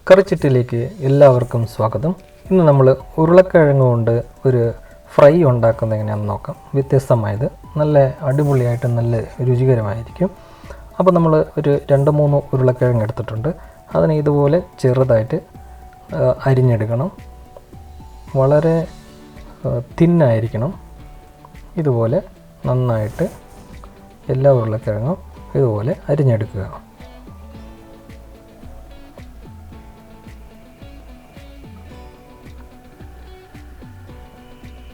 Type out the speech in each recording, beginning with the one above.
കറിച്ചിട്ടിലേക്ക് എല്ലാവർക്കും സ്വാഗതം. ഇന്ന് നമ്മൾ ഉരുളക്കിഴങ്ങ് കൊണ്ട് ഒരു ഫ്രൈ ഉണ്ടാക്കുന്നത് എങ്ങനെയാണെന്ന് നോക്കാം. വ്യത്യസ്തമായത് നല്ല അടിപൊളിയായിട്ട് നല്ല രുചികരമായിരിക്കും. അപ്പോൾ നമ്മൾ ഒരു 2-3 ഉരുളക്കിഴങ്ങ് എടുത്തിട്ടുണ്ട്. അതിനെ ഇതുപോലെ ചെറുതായിട്ട് അരിഞ്ഞെടുക്കണം. വളരെ തിന്നായിരിക്കണം. ഇതുപോലെ നന്നായിട്ട് എല്ലാ ഉരുളക്കിഴങ്ങും ഇതുപോലെ അരിഞ്ഞെടുക്കുക.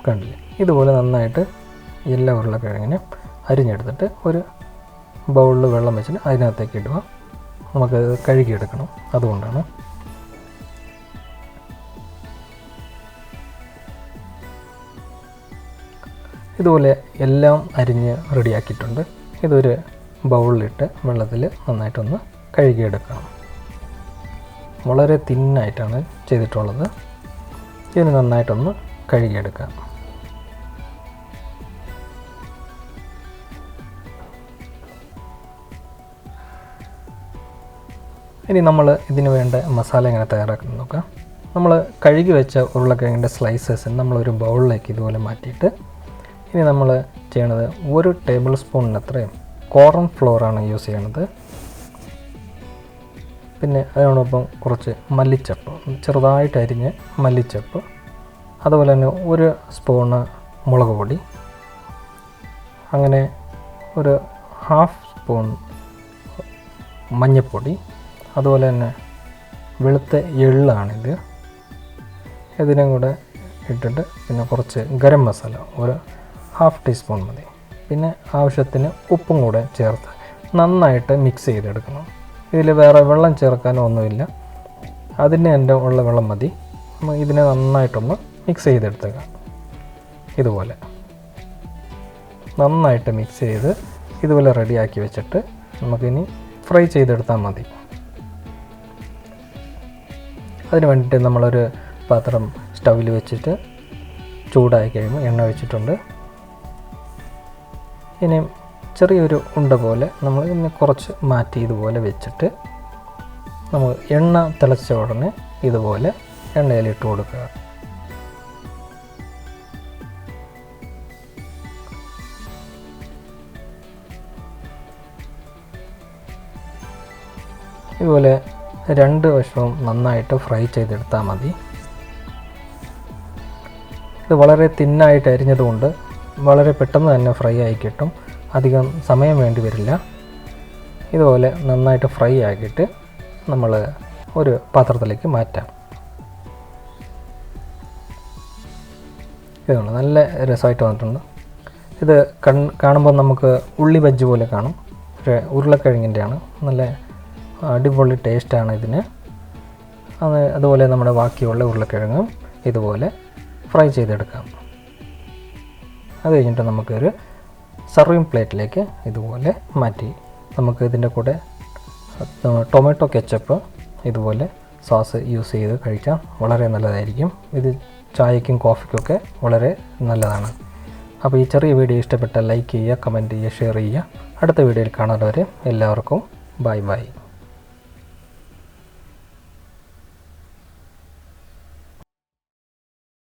കണ്ടില്ലേ, ഇതുപോലെ നന്നായിട്ട് എല്ലാ ഉരുളക്കിഴങ്ങിനും അരിഞ്ഞെടുത്തിട്ട് ഒരു ബൗളിൽ വെള്ളം വെച്ചിട്ട് അതിനകത്തേക്ക് ഇടുക. നമുക്ക് കഴുകിയെടുക്കണം, അതുകൊണ്ടാണ്. ഇതുപോലെ എല്ലാം അരിഞ്ഞ് റെഡിയാക്കിയിട്ടുണ്ട്. ഇതൊരു ബൗളിലിട്ട് വെള്ളത്തിൽ നന്നായിട്ടൊന്ന് കഴുകിയെടുക്കണം. വളരെ തിന്നായിട്ടാണ് ചെയ്തിട്ടുള്ളത്. ഇതിന് നന്നായിട്ടൊന്ന് കഴുകിയെടുക്കാം. ഇനി നമ്മൾ ഇതിന് വേണ്ട മസാല എങ്ങനെ തയ്യാറാക്കുന്നത് നോക്കാം. നമ്മൾ കഴുകി വെച്ച ഉരുളക്കിഴങ്ങിൻ്റെ സ്ലൈസസ് നമ്മളൊരു ബൗളിലേക്ക് ഇതുപോലെ മാറ്റിയിട്ട് ഇനി നമ്മൾ ചെയ്യണത് 1 ടേബിൾ സ്പൂണിനത്രയും കോർൺ ഫ്ലോറാണ് യൂസ് ചെയ്യണത്. പിന്നെ അതിനോടൊപ്പം കുറച്ച് മല്ലിച്ചപ്പ്, ചെറുതായിട്ട് അരിഞ്ഞ് മല്ലിച്ചപ്പ്, അതുപോലെ തന്നെ 1 സ്പൂണ് മുളക് പൊടി, അങ്ങനെ ഒരു 1/2 സ്പൂൺ മഞ്ഞൾപ്പൊടി, അതുപോലെ തന്നെ വെളുത്ത എള്ളാണിത്. ഇതിനും കൂടെ ഇട്ടിട്ട് പിന്നെ കുറച്ച് ഗരം മസാല ഒരു 1/2 ടീസ്പൂൺ മതി. പിന്നെ ആവശ്യത്തിന് ഉപ്പും കൂടെ ചേർത്ത് നന്നായിട്ട് മിക്സ് ചെയ്തെടുക്കണം. ഇതിൽ വേറെ വെള്ളം ചേർക്കാനോ ഒന്നുമില്ല, അതിന് എൻ്റെ ഉള്ള വെള്ളം മതി. ഇതിനെ നന്നായിട്ടൊന്ന് മിക്സ് ചെയ്തെടുത്തേക്കാം. ഇതുപോലെ നന്നായിട്ട് മിക്സ് ചെയ്ത് ഇതുപോലെ റെഡിയാക്കി വെച്ചിട്ട് നമുക്കിനി ഫ്രൈ ചെയ്തെടുത്താൽ മതി. അതിന് വേണ്ടിയിട്ട് നമ്മളൊരു പാത്രം സ്റ്റൗവിൽ വെച്ചിട്ട് ചൂടായി കഴിയുമ്പോൾ എണ്ണ വെച്ചിട്ടുണ്ട്. ഇനി ചെറിയൊരു ഉണ്ട പോലെ നമ്മൾ ഇന്ന് കുറച്ച് മാറ്റി ഇതുപോലെ വെച്ചിട്ട് നമ്മൾ എണ്ണ തിളച്ച ഉടനെ ഇതുപോലെ എണ്ണയിലിട്ട് കൊടുക്കുക. ഇതുപോലെ 2 വശവും നന്നായിട്ട് ഫ്രൈ ചെയ്തെടുത്താൽ മതി. ഇത് വളരെ തിന്നായിട്ട് അരിഞ്ഞതുകൊണ്ട് വളരെ പെട്ടെന്ന് തന്നെ ഫ്രൈ ആയി കിട്ടും. അധികം സമയം വേണ്ടി വരില്ല. ഇതുപോലെ നന്നായിട്ട് ഫ്രൈ ആക്കിയിട്ട് നമ്മൾ ഒരു പാത്രത്തിലേക്ക് മാറ്റാം. ഇതാണ് നല്ല രസമായിട്ട് വന്നിട്ടുണ്ട്. ഇത് കാണുമ്പോൾ നമുക്ക് ഉള്ളി ബജ്ജി പോലെ കാണും. ഉരുളക്കിഴങ്ങിൻ്റെയാണ്. നല്ല അടിപൊളി ടേസ്റ്റാണ് ഇതിന്. അതുപോലെ നമ്മുടെ ബാക്കിയുള്ള ഉരുളക്കിഴങ്ങും ഇതുപോലെ ഫ്രൈ ചെയ്തെടുക്കാം. അത് കഴിഞ്ഞിട്ട് നമുക്കൊരു സർവിങ് പ്ലേറ്റിലേക്ക് ഇതുപോലെ മാറ്റി നമുക്ക് ഇതിൻ്റെ കൂടെ ടൊമാറ്റോ കെച്ചപ്പ് ഇതുപോലെ സോസ് യൂസ് ചെയ്ത് കഴിക്കാം. വളരെ നല്ലതായിരിക്കും. ഇത് ചായക്കും കോഫിക്കൊക്കെ വളരെ നല്ലതാണ്. അപ്പോൾ ഈ ചെറിയ വീഡിയോ ഇഷ്ടപ്പെട്ടാൽ ലൈക്ക് ചെയ്യുക, കമൻറ്റ് ചെയ്യുക, ഷെയർ ചെയ്യുക. അടുത്ത വീഡിയോയിൽ കാണുന്നവരെ എല്ലാവർക്കും ബൈ ബൈ.